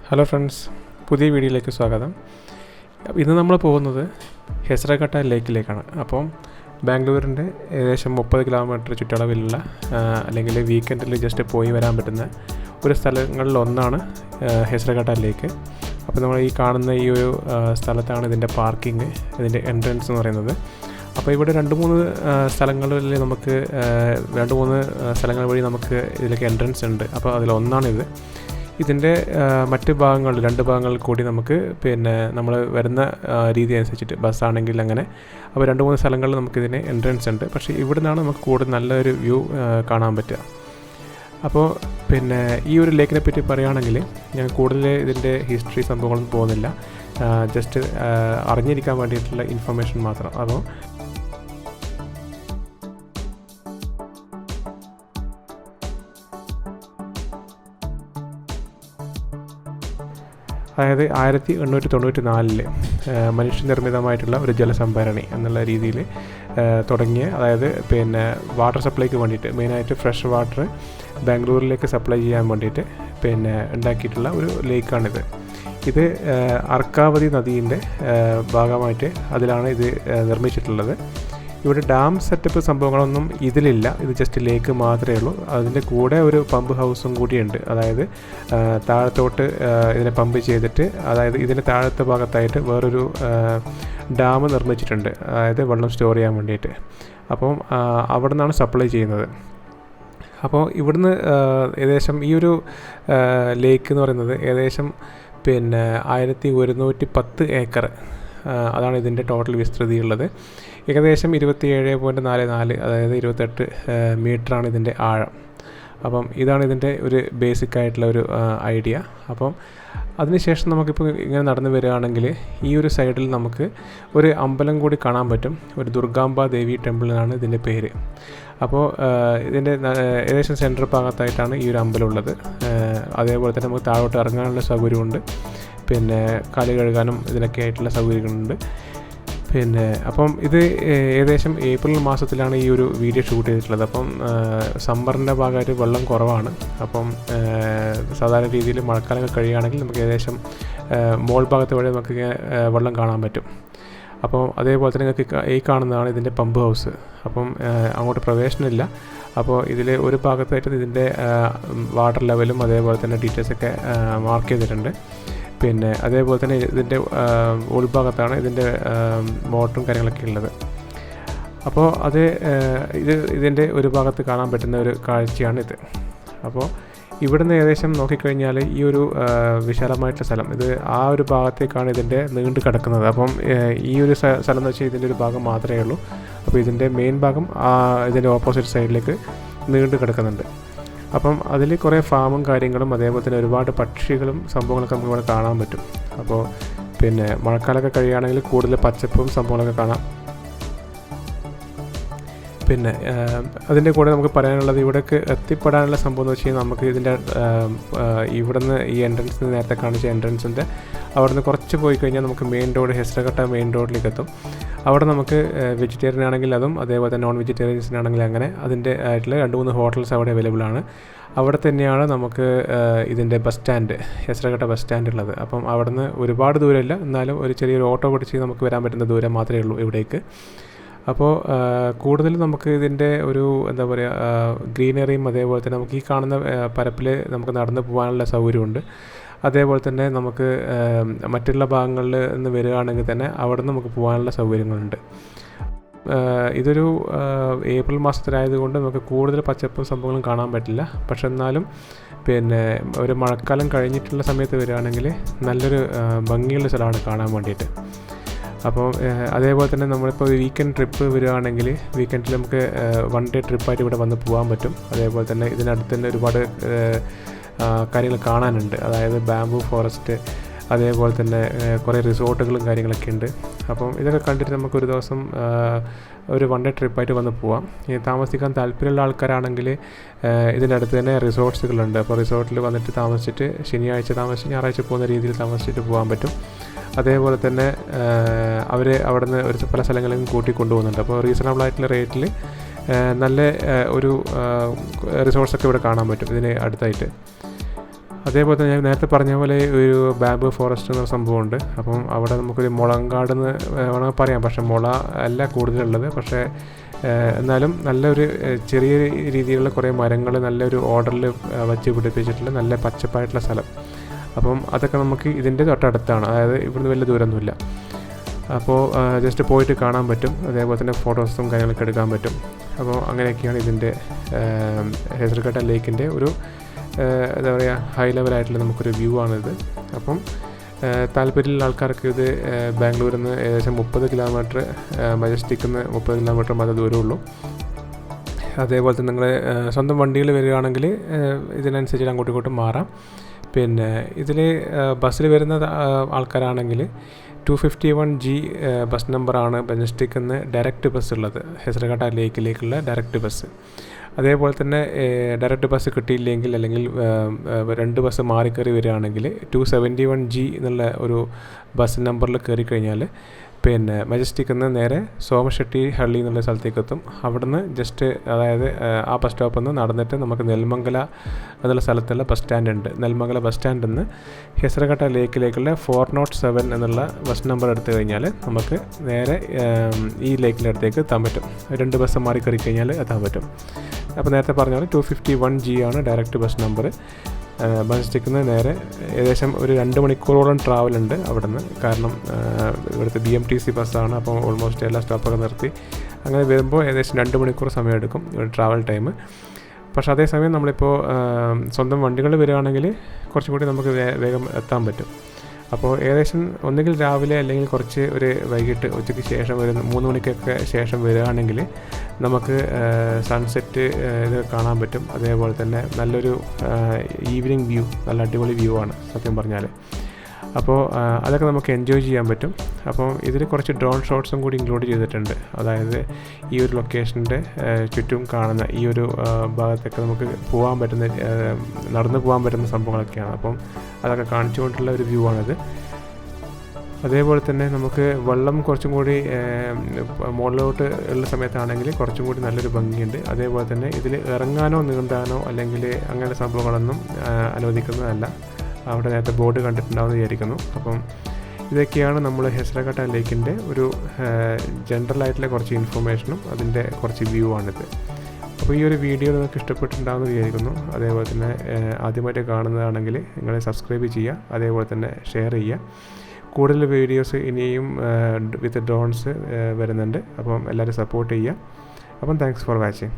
Hello friends, പുതിയ വീഡിയോയിലേക്ക് സ്വാഗതം. ഇന്ന് നമ്മൾ പോകുന്നത് ഹെസറഘട്ട ലേക്കിലേക്കാണ്. അപ്പം ബാംഗ്ലൂരിൻ്റെ ഏകദേശം 30 കിലോമീറ്റർ ചുറ്റളവിലുള്ള അല്ലെങ്കിൽ വീക്കെൻഡിൽ ജസ്റ്റ് പോയി വരാൻ പറ്റുന്ന ഒരു സ്ഥലങ്ങളിലൊന്നാണ് ഹെസറഘട്ട ലേക്ക്. അപ്പോൾ നമ്മൾ ഈ കാണുന്ന ഈ ഒരു സ്ഥലത്താണ് ഇതിൻ്റെ പാർക്കിങ്, ഇതിൻ്റെ എൻട്രൻസ് എന്ന് പറയുന്നത്. അപ്പോൾ ഇവിടെ 2-3 സ്ഥലങ്ങളിൽ നമുക്ക് 2-3 സ്ഥലങ്ങൾ വഴി നമുക്ക് ഇതിലേക്ക് എൻട്രൻസ് ഉണ്ട്. അപ്പോൾ അതിലൊന്നാണിത്. ഇതിൻ്റെ മറ്റ് ഭാഗങ്ങൾ 2 ഭാഗങ്ങളിൽ കൂടി നമുക്ക് നമ്മൾ വരുന്ന രീതി അനുസരിച്ചിട്ട് ബസ്സാണെങ്കിൽ അങ്ങനെ അപ്പോൾ 2-3 സ്ഥലങ്ങളിൽ നമുക്കിതിന് എൻട്രൻസ് ഉണ്ട്. പക്ഷേ ഇവിടെ നിന്നാണ് നമുക്ക് കൂടുതൽ നല്ലൊരു വ്യൂ കാണാൻ പറ്റുക. അപ്പോൾ ഈ ഒരു ലേക്കിനെ പറ്റി പറയുകയാണെങ്കിൽ ഞാൻ കൂടുതൽ ഇതിൻ്റെ ഹിസ്റ്ററി സംഭവങ്ങളൊന്നും പോകുന്നില്ല, ജസ്റ്റ് അറിഞ്ഞിരിക്കാൻ വേണ്ടിയിട്ടുള്ള ഇൻഫർമേഷൻ മാത്രം. അപ്പോൾ അതായത് 1894 മനുഷ്യനിർമ്മിതമായിട്ടുള്ള ഒരു ജലസംഭരണി എന്നുള്ള രീതിയിൽ തുടങ്ങിയ, അതായത് വാട്ടർ സപ്ലൈക്ക് വേണ്ടിയിട്ട് മെയിനായിട്ട് ഫ്രഷ് വാട്ടർ ബാംഗ്ലൂരിലേക്ക് സപ്ലൈ ചെയ്യാൻ വേണ്ടിയിട്ട് ഉണ്ടാക്കിയിട്ടുള്ള ഒരു ലേക്കാണിത്. ഇത് അർക്കാവതി നദീൻ്റെ ഭാഗമായിട്ട് അതിലാണ് ഇത് നിർമ്മിച്ചിട്ടുള്ളത്. ഇവിടെ ഡാം സെറ്റപ്പ് സംഭവങ്ങളൊന്നും ഇതിലില്ല, ഇത് ജസ്റ്റ് ലേക്ക് മാത്രമേ ഉള്ളൂ. അതിൻ്റെ കൂടെ ഒരു പമ്പ് ഹൗസും കൂടിയുണ്ട്. അതായത് താഴത്തോട്ട് ഇതിനെ പമ്പ് ചെയ്തിട്ട്, അതായത് ഇതിൻ്റെ താഴത്തെ ഭാഗത്തായിട്ട് വേറൊരു ഡാം നിർമ്മിച്ചിട്ടുണ്ട്, അതായത് വെള്ളം സ്റ്റോർ ചെയ്യാൻ വേണ്ടിയിട്ട്. അപ്പം അവിടെ നിന്നാണ് സപ്ലൈ ചെയ്യുന്നത്. അപ്പോൾ ഇവിടുന്ന് ഏകദേശം ഈ ഒരു ലേക്ക് എന്ന് പറയുന്നത് ഏകദേശം 1110 ഏക്കർ, അതാണ് ഇതിൻ്റെ ടോട്ടൽ വിസ്തൃതിയുള്ളത്. ഏകദേശം 27.44, അതായത് 28 മീറ്ററാണ് ഇതിൻ്റെ ആഴം. അപ്പം ഇതാണ് ഇതിൻ്റെ ഒരു ബേസിക് ആയിട്ടുള്ള ഒരു ഐഡിയ. അപ്പം അതിനുശേഷം നമുക്കിപ്പോൾ ഇങ്ങനെ നടന്നു വരികയാണെങ്കിൽ ഈ ഒരു സൈഡിൽ നമുക്ക് ഒരു അമ്പലം കൂടി കാണാൻ പറ്റും. ഒരു ദുർഗാംബ ദേവി ടെമ്പിൾ എന്നാണ് ഇതിൻ്റെ പേര്. അപ്പോൾ ഇതിൻ്റെ ഏകദേശം സെൻട്രൽ ഭാഗത്തായിട്ടാണ് ഈ ഒരു അമ്പലം ഉള്ളത്. അതേപോലെ തന്നെ നമുക്ക് താഴോട്ട് ഇറങ്ങാനുള്ള സൗകര്യമുണ്ട്, കാല് കഴുകാനും ഇതിനൊക്കെ ആയിട്ടുള്ള സൗകര്യങ്ങളുണ്ട്. അപ്പം ഇത് ഏകദേശം ഏപ്രിൽ മാസത്തിലാണ് ഈ ഒരു വീഡിയോ ഷൂട്ട് ചെയ്തിട്ടുള്ളത്. അപ്പം സമ്മറിൻ്റെ ഭാഗമായിട്ട് വെള്ളം കുറവാണ്. അപ്പം സാധാരണ രീതിയിൽ മഴക്കാലങ്ങൾ കഴിയുകയാണെങ്കിൽ നമുക്ക് ഏകദേശം മോൾ ഭാഗത്ത് വഴി നമുക്ക് വെള്ളം കാണാൻ പറ്റും. അപ്പോൾ അതേപോലെ തന്നെ നിങ്ങൾക്ക് ഈ കാണുന്നതാണ് ഇതിൻ്റെ പമ്പ് ഹൗസ്. അപ്പം അങ്ങോട്ട് പ്രവേശനമില്ല. അപ്പോൾ ഇതിൽ ഒരു ഭാഗത്തായിട്ട് ഇതിൻ്റെ വാട്ടർ ലെവലും അതേപോലെ തന്നെ ഡീറ്റെയിൽസൊക്കെ മാർക്ക് ചെയ്തിട്ടുണ്ട്. അതേപോലെ തന്നെ ഇതിൻ്റെ ഉൾഭാഗത്താണ് ഇതിൻ്റെ മോട്ടറും കാര്യങ്ങളൊക്കെ ഉള്ളത്. അപ്പോൾ ഇതിൻ്റെ ഒരു ഭാഗത്ത് കാണാൻ പറ്റുന്ന ഒരു കാഴ്ചയാണിത്. അപ്പോൾ ഇവിടുന്ന് ഏകദേശം നോക്കിക്കഴിഞ്ഞാൽ ഈ ഒരു വിശാലമായിട്ടുള്ള സ്ഥലം, ഇത് ആ ഒരു ഭാഗത്തേക്കാണ് ഇതിൻ്റെ നീണ്ടു കിടക്കുന്നത്. അപ്പം ഈ ഒരു സ്ഥലം എന്ന് വെച്ചാൽ ഇതിൻ്റെ ഒരു ഭാഗം മാത്രമേ ഉള്ളൂ. അപ്പോൾ ഇതിൻ്റെ മെയിൻ ഭാഗം ഇതിൻ്റെ ഓപ്പോസിറ്റ് സൈഡിലേക്ക് നീണ്ടു കിടക്കുന്നുണ്ട്. അപ്പം അതിൽ കുറേ ഫാമും കാര്യങ്ങളും അതേപോലെ തന്നെ ഒരുപാട് പക്ഷികളും സംഭവങ്ങളൊക്കെ നമുക്ക് ഇവിടെ കാണാൻ പറ്റും. അപ്പോൾ മഴക്കാലമൊക്കെ കഴിയുകയാണെങ്കിൽ കൂടുതൽ പച്ചപ്പും സംഭവങ്ങളൊക്കെ കാണാം. അതിൻ്റെ കൂടെ നമുക്ക് പറയാനുള്ളത്, ഇവിടേക്ക് എത്തിപ്പെടാനുള്ള സംഭവം എന്ന് വെച്ച് കഴിഞ്ഞാൽ നമുക്ക് ഇതിൻ്റെ ഇവിടുന്ന് ഈ എൻട്രൻസ് നേരത്തെ കാണിച്ച എൻട്രൻസിൻ്റെ അവിടെ നിന്ന് കുറച്ച് പോയി കഴിഞ്ഞാൽ നമുക്ക് മെയിൻ റോഡ്, ഹെസറഘട്ട മെയിൻ റോഡിലേക്ക് എത്തും. അവിടെ നമുക്ക് വെജിറ്റേറിയൻ ആണെങ്കിൽ അതും, അതേപോലെ തന്നെ നോൺ വെജിറ്റേറിയൻസിനാണെങ്കിൽ അങ്ങനെ അതിൻ്റെ ആയിട്ടുള്ള 2-3 ഹോട്ടൽസ് അവിടെ അവൈലബിൾ ആണ്. അവിടെ തന്നെയാണ് നമുക്ക് ഇതിൻ്റെ ബസ് സ്റ്റാൻഡ്, ഹെസറഘട്ട ബസ് സ്റ്റാൻഡ് ഉള്ളത്. അപ്പം അവിടെ നിന്ന് ഒരുപാട് ദൂരമില്ല, എന്നാലും ഒരു ചെറിയൊരു ഓട്ടോ പിടിച്ച് നമുക്ക് വരാൻ പറ്റുന്ന ദൂരം മാത്രമേ ഉള്ളൂ ഇവിടേക്ക്. അപ്പോൾ കൂടുതൽ നമുക്ക് ഇതിൻ്റെ ഒരു ഗ്രീനറിയും അതേപോലെ തന്നെ നമുക്ക് ഈ കാണുന്ന പരപ്പിൽ നമുക്ക് നടന്നു പോകാനുള്ള സൗകര്യമുണ്ട്. അതേപോലെ തന്നെ നമുക്ക് മറ്റുള്ള ഭാഗങ്ങളിൽ നിന്ന് വരികയാണെങ്കിൽ തന്നെ അവിടെ നിന്ന് നമുക്ക് പോകാനുള്ള സൗകര്യങ്ങളുണ്ട്. ഇതൊരു ഏപ്രിൽ മാസത്തിലായതുകൊണ്ട് നമുക്ക് കൂടുതൽ പച്ചപ്പും സംഭവങ്ങളും കാണാൻ പറ്റില്ല. പക്ഷെ എന്നാലും ഒരു മഴക്കാലം കഴിഞ്ഞിട്ടുള്ള സമയത്ത് വരികയാണെങ്കിൽ നല്ലൊരു ഭംഗിയുള്ള സ്ഥലമാണ് കാണാൻ വേണ്ടിയിട്ട്. അപ്പോൾ അതേപോലെ തന്നെ നമ്മളിപ്പോൾ വീക്കെൻഡ് ട്രിപ്പ് വരികയാണെങ്കിൽ വീക്കെൻഡിൽ നമുക്ക് 1 ഡേ ട്രിപ്പായിട്ട് ഇവിടെ വന്ന് പോകാൻ പറ്റും. അതേപോലെ തന്നെ ഇതിനടുത്ത് തന്നെ ഒരുപാട് കാര്യങ്ങൾ കാണാനുണ്ട്. അതായത് ബാംബു ഫോറസ്റ്റ്, അതേപോലെ തന്നെ കുറേ റിസോർട്ടുകളും കാര്യങ്ങളൊക്കെ ഉണ്ട്. അപ്പം ഇതൊക്കെ കണ്ടിട്ട് നമുക്കൊരു ദിവസം ഒരു 1 ഡേ ട്രിപ്പായിട്ട് വന്ന് പോവാം. താമസിക്കാൻ താല്പര്യമുള്ള ആൾക്കാരാണെങ്കിൽ ഇതിൻ്റെ അടുത്ത് തന്നെ റിസോർട്ട്സുകളുണ്ട്. അപ്പോൾ റിസോർട്ടിൽ വന്നിട്ട് താമസിച്ചിട്ട് ശനിയാഴ്ച താമസിച്ച് ഞായറാഴ്ച പോകുന്ന രീതിയിൽ താമസിച്ചിട്ട് പോകാൻ പറ്റും. അതേപോലെ തന്നെ അവർ അവിടെ നിന്ന് പല സ്ഥലങ്ങളിലും കൂട്ടിക്കൊണ്ടുപോകുന്നുണ്ട്. അപ്പോൾ റീസണബിൾ ആയിട്ടുള്ള റേറ്റിൽ നല്ല ഒരു റിസോർട്ട്സൊക്കെ ഇവിടെ കാണാൻ പറ്റും ഇതിന് അടുത്തായിട്ട്. അതേപോലെ തന്നെ ഞാൻ നേരത്തെ പറഞ്ഞ പോലെ ഒരു ബാംബു ഫോറസ്റ്റ് എന്നൊരു സംഭവമുണ്ട്. അപ്പം അവിടെ നമുക്കൊരു മുളങ്കാട് എന്ന് വേണമെങ്കിൽ പറയാം. പക്ഷേ മുള അല്ല കൂടുതലുള്ളത്. പക്ഷേ എന്നാലും നല്ലൊരു ചെറിയ രീതിയിലുള്ള കുറേ മരങ്ങൾ നല്ലൊരു ഓർഡറിൽ വച്ച് പിടിപ്പിച്ചിട്ടുള്ള നല്ല പച്ചപ്പായിട്ടുള്ള സ്ഥലം. അപ്പം അതൊക്കെ നമുക്ക് ഇതിൻ്റെ തൊട്ടടുത്താണ്. അതായത് ഇവിടുന്ന് വലിയ ദൂരമൊന്നുമില്ല. അപ്പോൾ ജസ്റ്റ് പോയിട്ട് കാണാൻ പറ്റും. അതേപോലെ തന്നെ ഫോട്ടോസും കാര്യങ്ങളൊക്കെ എടുക്കാൻ പറ്റും. അപ്പോൾ അങ്ങനെയൊക്കെയാണ് ഇതിൻ്റെ ഹെസർഗട്ട ലേക്കിൻ്റെ ഒരു എന്താ പറയുക ഹൈ ലെവലായിട്ടുള്ള നമുക്കൊരു വ്യൂ ആണിത്. അപ്പം താല്പര്യമുള്ള ആൾക്കാർക്ക് ഇത് ബാംഗ്ലൂരിൽ നിന്ന് ഏകദേശം 30 കിലോമീറ്റർ, മജസ്റ്റിക്കിൽ നിന്ന് 30 കിലോമീറ്റർ മാത്രമേ ദൂരമുള്ളൂ. അതേപോലെ തന്നെ നിങ്ങൾ സ്വന്തം വണ്ടികൾ വരികയാണെങ്കിൽ ഇതിനനുസരിച്ച് അങ്ങോട്ടും ഇങ്ങോട്ടും മാറാം. പിന്നെ ഇതിൽ ബസ്സിൽ വരുന്ന ആൾക്കാരാണെങ്കിൽ 251G ബസ് നമ്പറാണ് മജസ്റ്റിക്കിൽ നിന്ന് ഡയറക്റ്റ് ബസ് ഉള്ളത്, ഹെസർഗട്ട ലേക്കിലേക്കുള്ള ഡയറക്റ്റ് ബസ്. അതേപോലെ തന്നെ ഡയറക്റ്റ് ബസ് കിട്ടിയില്ലെങ്കിൽ അല്ലെങ്കിൽ 2 ബസ് മാറിക്കയറി വരികയാണെങ്കിൽ 271G എന്നുള്ള ഒരു ബസ് നമ്പറിൽ കയറി കഴിഞ്ഞാൽ പിന്നെ മജസ്റ്റിക്കിൽ നിന്ന് നേരെ സോമശെട്ടി ഹള്ളി എന്നുള്ള സ്ഥലത്തേക്ക് എത്തും. അവിടുന്ന് ജസ്റ്റ് അതായത് ആ ബസ് സ്റ്റോപ്പിൽ നിന്ന് നടന്നിട്ട് നമുക്ക് നെൽമംഗല എന്നുള്ള സ്ഥലത്തുള്ള ബസ് സ്റ്റാൻഡ് ഉണ്ട്. നെൽമംഗല ബസ് സ്റ്റാൻഡിൽ നിന്ന് ഹെസർഗട്ട ലേക്കിലേക്കുള്ള 407 എന്നുള്ള ബസ് നമ്പർ എടുത്തു കഴിഞ്ഞാൽ നമുക്ക് നേരെ ഈ ലേക്കിൻ്റെ അടുത്തേക്ക് എത്താൻ പറ്റും. 2 ബസ് മാറി കയറി കഴിഞ്ഞാൽ എത്താൻ പറ്റും. അപ്പോൾ നേരത്തെ പറഞ്ഞാൽ 251G ആണ് ഡയറക്റ്റ് ബസ് നമ്പർ. മജസ്റ്റിക്കിൽ നിന്ന് നേരെ ഏകദേശം ഒരു 2 മണിക്കൂറോളം ട്രാവലുണ്ട് അവിടെ നിന്ന്. കാരണം ഇവിടുത്തെ BMTC ബസ്സാണ്. അപ്പോൾ ഓൾമോസ്റ്റ് എല്ലാ സ്റ്റോപ്പൊക്കെ നിർത്തി അങ്ങനെ വരുമ്പോൾ ഏകദേശം 2 മണിക്കൂർ സമയമെടുക്കും ട്രാവൽ ടൈം. പക്ഷേ അതേസമയം നമ്മളിപ്പോൾ സ്വന്തം വണ്ടികൾ വരികയാണെങ്കിൽ കുറച്ചും കൂടി നമുക്ക് വേഗം എത്താൻ പറ്റും. അപ്പോൾ ഏകദേശം ഒന്നുകിൽ രാവിലെ അല്ലെങ്കിൽ കുറച്ച് ഒരു വൈകിട്ട് ഉച്ചയ്ക്ക് ശേഷം വരുന്ന 3 മണിക്കൊക്കെ ശേഷം വരികയാണെങ്കിൽ നമുക്ക് സൺസെറ്റ് ഇത് കാണാൻ പറ്റും. അതേപോലെ തന്നെ നല്ലൊരു ഈവനിങ് വ്യൂ, നല്ല അടിപൊളി വ്യൂ ആണ് സത്യം പറഞ്ഞാൽ. അപ്പോൾ അതൊക്കെ നമുക്ക് എൻജോയ് ചെയ്യാൻ പറ്റും. അപ്പോൾ ഇതിൽ കുറച്ച് ഡ്രോൺ ഷോട്ട്സും കൂടി ഇൻക്ലൂഡ് ചെയ്തിട്ടുണ്ട്. അതായത് ഈ ഒരു ലൊക്കേഷൻ്റെ ചുറ്റും കാണുന്ന ഈ ഒരു ഭാഗത്തൊക്കെ നമുക്ക് പോകാൻ പറ്റുന്ന നടന്നു പോകാൻ പറ്റുന്ന സംഭവങ്ങളൊക്കെയാണ്. അപ്പം അതൊക്കെ കാണിച്ചുകൊണ്ടുള്ള ഒരു വ്യൂ ആണിത്. അതേപോലെ തന്നെ നമുക്ക് വെള്ളം കുറച്ചും കൂടി മുകളിലോട്ട് ഉള്ള സമയത്താണെങ്കിൽ കുറച്ചും കൂടി നല്ലൊരു ഭംഗിയുണ്ട്. അതേപോലെ തന്നെ ഇതിൽ ഇറങ്ങാനോ നീന്താനോ അല്ലെങ്കിൽ അങ്ങനെ സംഭവങ്ങളൊന്നും അനുവദിക്കുന്നതല്ല. അവിടെ നേരത്തെ ബോർഡ് കണ്ടിട്ടുണ്ടാവുമെന്ന് വിചാരിക്കുന്നു. അപ്പം ഇതൊക്കെയാണ് നമ്മൾ ഹെസർഗട്ട ലേക്കിൻ്റെ ഒരു ജനറലായിട്ടുള്ള കുറച്ച് ഇൻഫർമേഷനും അതിൻ്റെ കുറച്ച് വ്യൂ ആണിത്. അപ്പോൾ ഈ ഒരു വീഡിയോ നിങ്ങൾക്ക് ഇഷ്ടപ്പെട്ടിട്ടുണ്ടാവുമെന്ന് വിചാരിക്കുന്നു. അതേപോലെ തന്നെ ആദ്യമായിട്ട് കാണുന്നതാണെങ്കിൽ നിങ്ങൾ സബ്സ്ക്രൈബ് ചെയ്യുക, അതേപോലെ തന്നെ ഷെയർ ചെയ്യുക. കൂടുതൽ വീഡിയോസ് ഇനിയും വിത്ത് ഡ്രോൺസ് വരുന്നുണ്ട്. അപ്പം എല്ലാവരും സപ്പോർട്ട് ചെയ്യുക. അപ്പം താങ്ക്സ് ഫോർ വാച്ചിങ്.